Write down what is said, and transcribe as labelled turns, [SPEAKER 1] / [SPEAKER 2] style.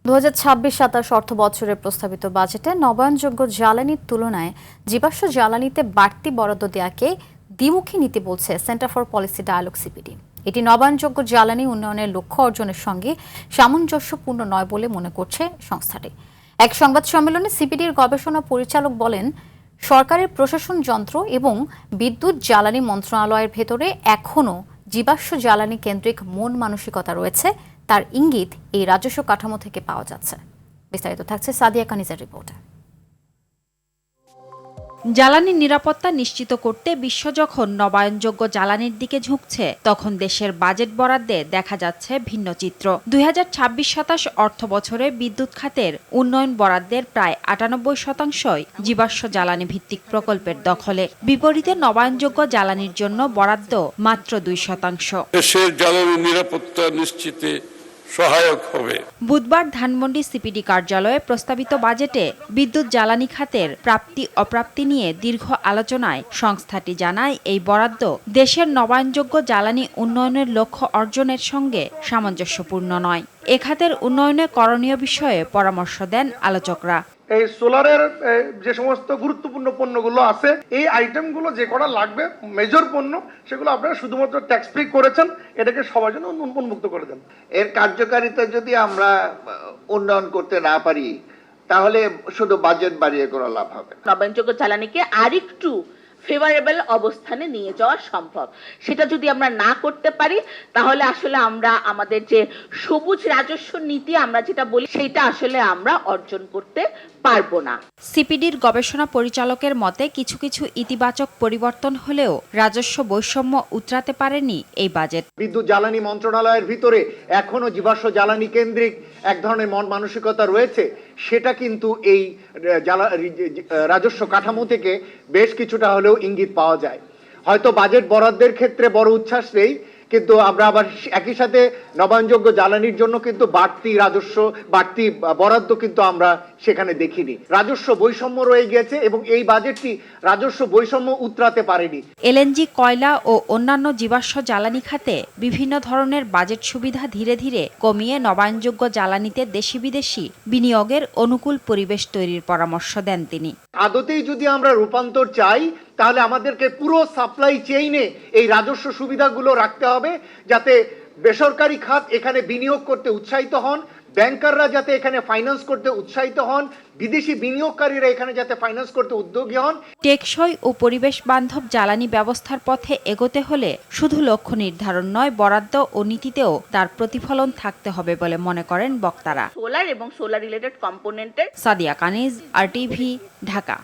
[SPEAKER 1] ২০২৬-২৭ অর্থ বছরের প্রস্তাবিত বাজেটে নবায়নযোগ্য জ্বালানির তুলনায় জীবাশ্ম জ্বালানিতে বাড়তি বরাদ্দ দেওয়াকে দ্বিমুখী নীতি বলছে Centre for Policy Dialogue CPD. এটি নবায়নযোগ্য জ্বালানি উন্নয়নের লক্ষ্য অর্জনের সঙ্গে সামঞ্জস্যপূর্ণ নয় বলে মনে করছে সংস্থাটি। এক সংবাদ সম্মেলনে সিপিডির গবেষণা পরিচালক বলেন, সরকারের প্রশাসন যন্ত্র এবং বিদ্যুৎ জ্বালানি মন্ত্রণালয়ের ভেতরে এখনও জীবাশ্ম জ্বালানি কেন্দ্রিক মন মানসিকতা রয়েছে, তার ইঙ্গিত এই রাজস্ব কাঠামো থেকে পাওয়া যাচ্ছে। বিস্তারিত থাকছে সাদিয়া কানিজের রিপোর্টে।
[SPEAKER 2] জ্বালানি নিরাপত্তা নিশ্চিত করতে বিশ্ব যখন নবায়নযোগ্য জ্বালানির দিকে ঝুঁকছে, তখন দেশের বাজেট বরাদ্দে দেখা যাচ্ছে ভিন্ন চিত্র। ২০২৬-২৭ অর্থ বছরে বিদ্যুৎ খাতের উন্নয়ন বরাদ্দের প্রায় ৯৮% জীবাশ্ম জ্বালানি ভিত্তিক প্রকল্পের দখলে। বিপরীতে নবায়নযোগ্য জ্বালানির জন্য বরাদ্দ মাত্র ২%।
[SPEAKER 3] দেশের জ্বালানি নিরাপত্তা নিশ্চিতে সহায়ক হবে।
[SPEAKER 2] বুধবার ধানমন্ডি সিপিডি কার্যালয়ে প্রস্তাবিত বাজেটে বিদ্যুৎ জ্বালানি খাতের প্রাপ্তি অপ্রাপ্তি নিয়ে দীর্ঘ আলোচনায় সংস্থাটি জানায়, এই বরাদ্দ দেশের নবায়নযোগ্য জ্বালানি উন্নয়নের লক্ষ্য অর্জনের সঙ্গে সামঞ্জস্যপূর্ণ নয়। এ খাতের উন্নয়নে করণীয় বিষয়ে পরামর্শ দেন আলোচকরা।
[SPEAKER 4] এই সোলারের যে সমস্ত গুরুত্বপূর্ণ পণ্যগুলো আছে, এই আইটেমগুলো যে কটা লাগবে মেজর পণ্য, সেগুলো আপনারা শুধুমাত্র ট্যাক্স ফ্রি করেছেন, এটাকে সবার জন্য উন্মুক্ত করে দেন।
[SPEAKER 5] এর কার্যকারিতা যদি আমরা উন্নয়ন করতে না পারি, তাহলে শুধু বাজেট বাড়িয়ে করা লাভ হবে।
[SPEAKER 6] নবায়নযোগ্য জ্বালানিকে আরেকটু ফেভারেবল অবস্থানে নিয়ে যাওয়া সম্ভব। সেটা যদি আমরা না করতে পারি, তাহলে আসলে আমরা আমাদের যে সবুজ রাজস্ব নীতি আমরা যেটা বলি, সেটা আসলে আমরা অর্জন করতে পারবো না।
[SPEAKER 2] সিপিডির গবেষণা পরিচালকের মতে, কিছু কিছু ইতিবাচক পরিবর্তন হলেও রাজস্ব বৈষম্য উতরাতে পারেনি এই বাজেট।
[SPEAKER 7] বিদ্যুৎ জ্বালানি মন্ত্রণালয়ের ভিতরে এখনো জীবাশ্ম জ্বালানি কেন্দ্রিক এক ধরনের মন মানসিকতা রয়েছে, সেটা কিন্তু এই রাজস্ব কাঠামো থেকে বেশ কিছুটা হলেও ইঙ্গিত পাওয়া যায়। হয়তো বাজেট বরাদ্দের ক্ষেত্রে বড় উচ্ছ্বাস নেই, কিন্তু আমরা আবার একই সাথে নবায়নযোগ্য জ্বালানির জন্য কিন্তু বাড়তি বরাদ্দ কিন্তু আমরা সেখানে দেখিনি। রাজস্ব বৈষম্য রয়ে গেছে এবং এই বাজেটটি রাজস্ব বৈষম্য উতরাতে পারেনি।
[SPEAKER 2] এলএনজি, কয়লা ও অন্যান্য জীবাশ্ম জ্বালানি খাতে বিভিন্ন ধরনের বাজেট সুবিধা ধীরে ধীরে কমিয়ে নবায়নযোগ্য জ্বালানিতে দেশি বিদেশি বিনিয়োগের অনুকূল পরিবেশ তৈরির পরামর্শ দেন তিনি।
[SPEAKER 7] আদতেই যদি আমরা রূপান্তর চাই, তাহলে আমাদেরকে পুরো সাপ্লাই চেইনে এই রাজস্ব সুবিধাগুলো রাখতে হবে, যাতে বেসরকারি খাত এখানে বিনিয়োগ করতে উৎসাহিত হন, ব্যাংকাররা যাতে এখানে ফাইন্যান্স করতে উৎসাহিত হন, বিদেশি বিনিয়োগকারীরা এখানে যাতে ফাইন্যান্স করতে উদ্যোগী হন।
[SPEAKER 2] টেকসই ও পরিবেশ বান্ধব জ্বালানি ব্যবস্থার পথে এগোতে হলে শুধু লক্ষ্য নির্ধারণ নয়, বরাদ্দ ও নীতিতেও তার প্রতিফলন থাকতে হবে বলে মনে করেন বক্তারা।
[SPEAKER 6] সোলার এবং সোলার রিলেটেড কম্পোনেন্টের।
[SPEAKER 2] সাদিয়া কানিজ, RTV, ঢাকা।